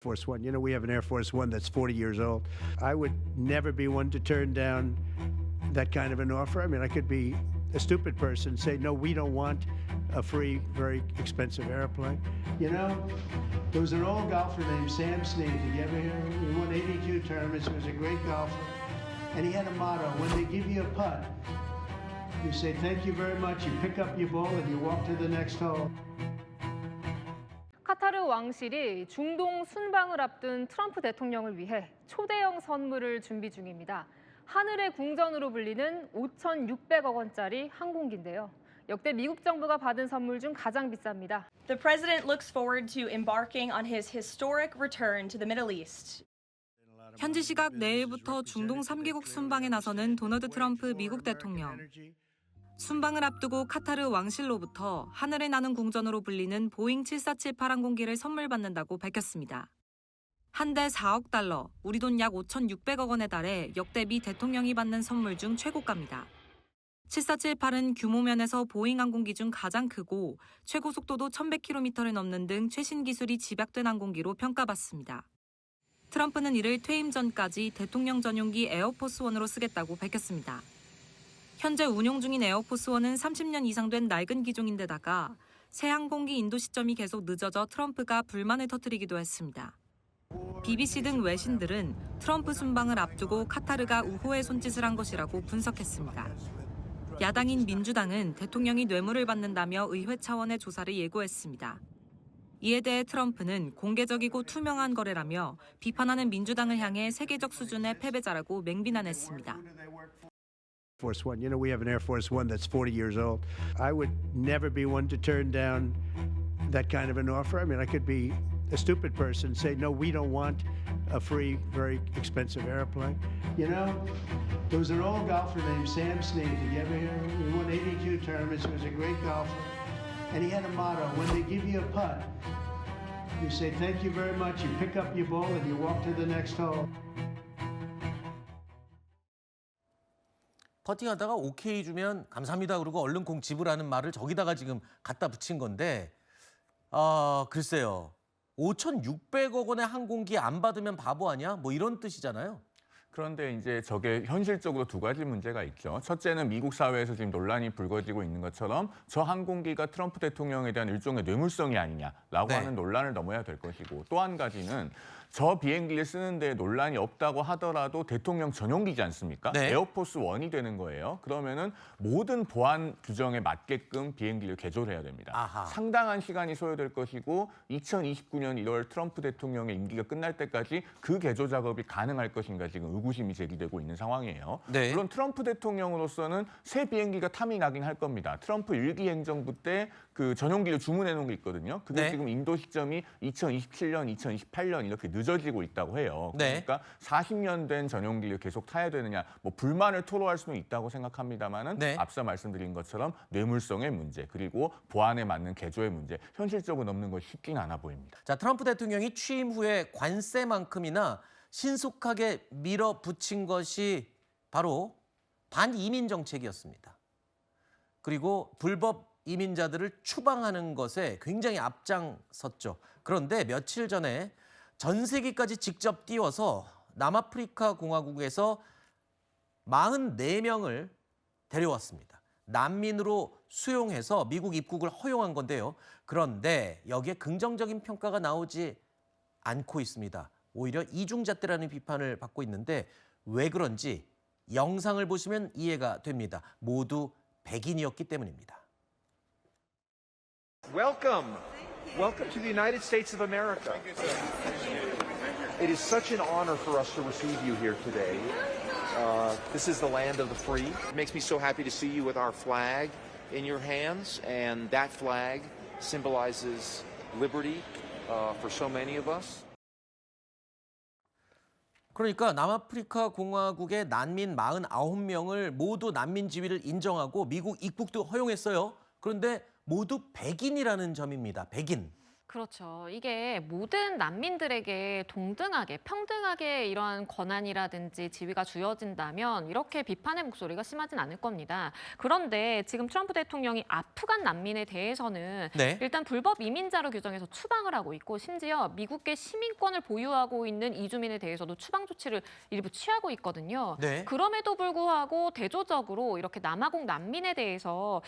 Force One. You know, we have an Air Force One that's 40 years old. I would never be one to turn down that kind of an offer. I mean, I could be a stupid person, say, no, we don't want a free, very expensive airplane. You know, there was an old golfer named Sam Snead. Did you ever hear of him? He won 82 tournaments. He was a great golfer. And he had a motto: when they give you a putt, you say, thank you very much. You pick up your ball and you walk to the next hole. 카타르 왕실이 중동 순방을 앞둔 트럼프 대통령을 위해 초대형 선물을 준비 중입니다. 하늘의 궁전으로 불리는 5,600억 원짜리 항공기인데요. 역대 미국 정부가 받은 선물 중 가장 비쌉니다. The president looks forward to embarking on his historic return to the Middle East. 현지 시각 내일부터 중동 3개국 순방에 나서는 도널드 트럼프 미국 대통령. 순방을 앞두고 카타르 왕실로부터 하늘에 나는 궁전으로 불리는 보잉 7478 항공기를 선물 받는다고 밝혔습니다. 한 대 4억 달러, 우리 돈 약 5,600억 원에 달해 역대 미 대통령이 받는 선물 중 최고가입니다. 7478은 규모 면에서 보잉 항공기 중 가장 크고 최고 속도도 1,100km를 넘는 등 최신 기술이 집약된 항공기로 평가받습니다. 트럼프는 이를 퇴임 전까지 대통령 전용기 에어포스원으로 쓰겠다고 밝혔습니다. 현재 운용 중인 에어포스원은 30년 이상 된 낡은 기종인데다가 새 항공기 인도 시점이 계속 늦어져 트럼프가 불만을 터뜨리기도 했습니다. BBC 등 외신들은 트럼프 순방을 앞두고 카타르가 우호의 손짓을 한 것이라고 분석했습니다. 야당인 민주당은 대통령이 뇌물을 받는다며 의회 차원의 조사를 예고했습니다. 이에 대해 트럼프는 공개적이고 투명한 거래라며 비판하는 민주당을 향해 세계적 수준의 패배자라고 맹비난했습니다. Force One. You know, we have an Air Force One that's 40 years old. I would never be one to turn down that kind of an offer. I mean, I could be a stupid person, say, no, we don't want a free, very expensive airplane. You know, there was an old golfer named Sam Snead. Did you ever hear of him? He won 82 tournaments. He was a great golfer. And he had a motto: when they give you a putt, you say, thank you very much. You pick up your ball and you walk to the next hole. 퍼팅하다가 오케이 주면 감사합니다 그러고 얼른 공 지불하는 말을 저기다가 지금 갖다 붙인 건데 글쎄요. 5,600억 원의 항공기 안 받으면 바보 아니야? 뭐 이런 뜻이잖아요. 그런데 이제 저게 현실적으로 두 가지 문제가 있죠. 첫째는 미국 사회에서 지금 논란이 불거지고 있는 것처럼 저 항공기가 트럼프 대통령에 대한 일종의 뇌물성이 아니냐라고 하는 논란을 넘어야 될 것이고, 또 한 가지는 저 비행기를 쓰는데 논란이 없다고 하더라도 대통령 전용기지 않습니까? 에어포스 원이 되는 거예요. 그러면은 모든 보안 규정에 맞게끔 비행기를 개조를 해야 됩니다. 상당한 시간이 소요될 것이고 2029년 1월 트럼프 대통령의 임기가 끝날 때까지 그 개조 작업이 가능할 것인가 지금 의구심이 제기되고 있는 상황이에요. 물론 트럼프 대통령으로서는 새 비행기가 탐이 나긴 할 겁니다. 트럼프 1기 행정부 때 그 전용기를 주문해 놓은 게 있거든요. 그게 지금 인도 시점이 2027년, 2028년 이렇게 늦어지고 있다고 해요. 그러니까 40년 된 전용기를 계속 타야 되느냐, 뭐 불만을 토로할 수는 있다고 생각합니다만은 앞서 말씀드린 것처럼 뇌물성의 문제 그리고 보안에 맞는 개조의 문제, 현실적으로 넘는 것이 쉽진 않아 보입니다. 자, 트럼프 대통령이 취임 후에 관세만큼이나 신속하게 밀어붙인 것이 바로 반이민 정책이었습니다. 그리고 불법 이민자들을 추방하는 것에 굉장히 앞장섰죠. 그런데 며칠 전에 전세기까지 직접 띄워서 남아프리카 공화국에서 44명을 데려왔습니다. 난민으로 수용해서 미국 입국을 허용한 건데요. 그런데 여기에 긍정적인 평가가 나오지 않고 있습니다. 오히려 이중잣대라는 비판을 받고 있는데 왜 그런지 영상을 보시면 이해가 됩니다. 모두 백인이었기 때문입니다. Welcome. Welcome to the United States of America. It is such an honor for us to receive you here today. This is the land of the free. It makes me so happy to see you with our flag in your hands, and that flag symbolizes liberty for so many of us. 그러니까 남아프리카 공화국의 난민 49명을 모두 난민 지위를 인정하고 미국 입국도 허용했어요. 그런데 모두 백인이라는 점입니다. 백인. 그렇죠. 이게 모든 난민들에게 동등하게, 평등하게 이러한 권한이라든지 지위가 주어진다면 이렇게 비판의 목소리가 심하진 않을 겁니다. 그런데 지금 트럼프 대통령이 아프간 난민에 대해서는 네. 일단 불법 이민자로 규정해서 추방을 하고 있고 심지어 미국의 시민권을 보유하고 있는 이주민에 대해서도 추방 조치를 일부 취하고 있거든요. 네. 그럼에도 불구하고 대조적으로 이렇게 남아공 난민에 대해서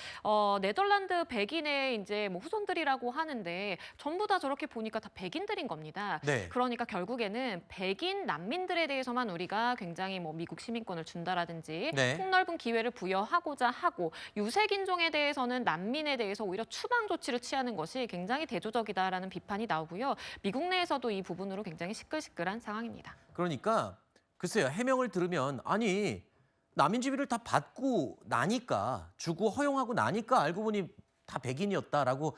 네덜란드 백인의 이제 뭐 후손들이라고 하는데 전부 다 저렇게 보니까 다 백인들인 겁니다. 네. 그러니까 결국에는 백인 난민들에 대해서만 우리가 굉장히 뭐 미국 시민권을 준다라든지 네. 폭넓은 기회를 부여하고자 하고 유색인종에 대해서는 난민에 대해서 오히려 추방 조치를 취하는 것이 굉장히 대조적이다라는 비판이 나오고요. 미국 내에서도 이 부분으로 굉장히 시끌시끌한 상황입니다. 그러니까 글쎄요. 해명을 들으면 아니 난민 지위를 다 받고 나니까 주고 허용하고 나니까 알고 보니 다 백인이었다라고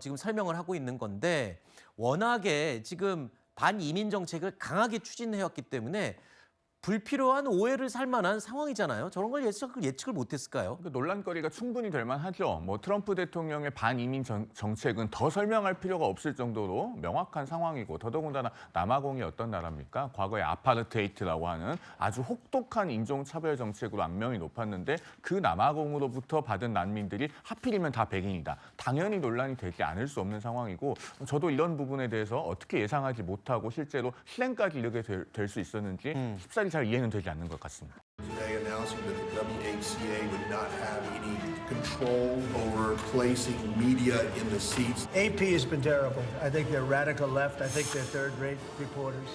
지금 설명을 하고 있는 건데 워낙에 지금 반이민 정책을 강하게 추진해왔기 때문에 불필요한 오해를 살 만한 상황이잖아요. 저런 걸 예측을 못했을까요? 그 논란거리가 충분히 될 만하죠. 뭐 트럼프 대통령의 반이민 정책은 더 설명할 필요가 없을 정도로 명확한 상황이고 더더군다나 남아공이 어떤 나라입니까? 과거에 아파르테이트라고 하는 아주 혹독한 인종차별 정책으로 악명이 높았는데 그 남아공으로부터 받은 난민들이 하필이면 다 백인이다. 당연히 논란이 되지 않을 수 없는 상황이고 저도 이런 부분에 대해서 어떻게 예상하지 못하고 실제로 실행까지 이르게 될 수 있었는지 쉽사리 잘 이해는 되지 않는 것 같습니다. Today announcing that the WHCA would not have any control over placing media in the seats. AP has been terrible. I think they're radical left. I think they're third-rate reporters.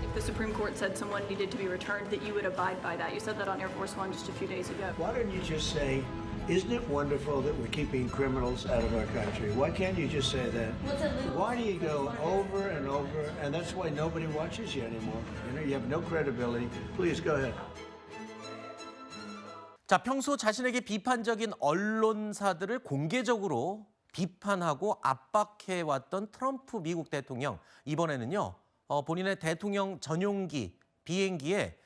If the Supreme Court said someone needed to be returned, that you would abide by that. You said that on Air Force One just a few days ago. Why don't you just say, isn't it wonderful that we're keeping criminals out of our country? Why can't you just say that? Why do you go over and over? And that's why nobody watches you anymore. You know, you have no credibility. Please go ahead. 자, 평소 자신에게 비판적인 언론사들을 공개적으로 비판하고 압박해왔던 트럼프 미국 대통령. 이번에는요, 본인의 대통령 전용기, 비행기에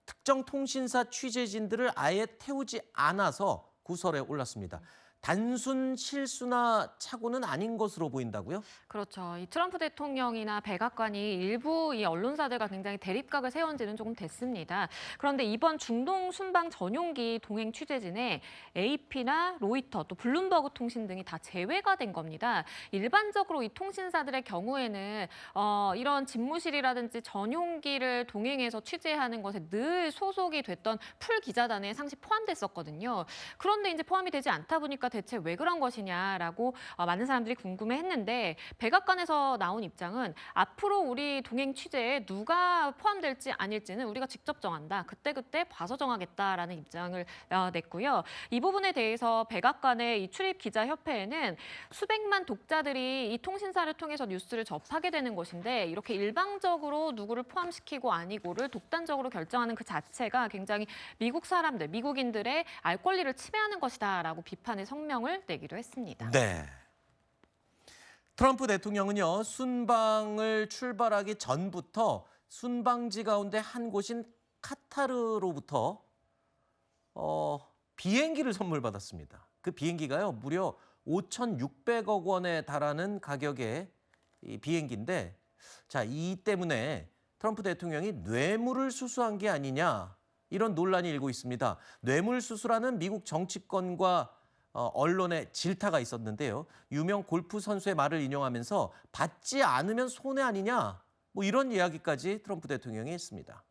특정 통신사 취재진들을 아예 태우지 않아서 구설에 올랐습니다. 단순 실수나 착오는 아닌 것으로 보인다고요? 그렇죠. 이 트럼프 대통령이나 백악관이 일부 이 언론사들과 굉장히 대립각을 세운 지는 조금 됐습니다. 그런데 이번 중동 순방 전용기 동행 취재진에 AP나 로이터, 또 블룸버그 통신 등이 다 제외가 된 겁니다. 일반적으로 이 통신사들의 경우에는 이런 집무실이라든지 전용기를 동행해서 취재하는 것에 늘 소속이 됐던 풀 기자단에 상시 포함됐었거든요. 그런데 이제 포함이 되지 않다 보니까 대체 왜 그런 것이냐라고 많은 사람들이 궁금해했는데 백악관에서 나온 입장은 앞으로 우리 동행 취재에 누가 포함될지 아닐지는 우리가 직접 정한다. 그때그때 봐서 정하겠다라는 입장을 냈고요. 이 부분에 대해서 백악관의 이 출입 기자 협회에는 수백만 독자들이 이 통신사를 통해서 뉴스를 접하게 되는 것인데 이렇게 일방적으로 누구를 포함시키고 아니고를 독단적으로 결정하는 그 자체가 굉장히 미국 사람들, 미국인들의 알 권리를 침해하는 것이다라고 비판의 성명을 내기도 했습니다. 네. 트럼프 대통령은요, 순방을 출발하기 전부터 순방지 가운데 한 곳인 카타르로부터 비행기를 선물 받았습니다. 그 비행기가요, 무려 5,600억 원에 달하는 가격의 이 비행기인데, 자, 이 때문에 트럼프 대통령이 뇌물을 수수한 게 아니냐, 이런 논란이 일고 있습니다. 뇌물 수수라는 미국 정치권과 언론의 질타가 있었는데요. 유명 골프 선수의 말을 인용하면서 받지 않으면 손해 아니냐, 뭐 이런 이야기까지 트럼프 대통령이 했습니다.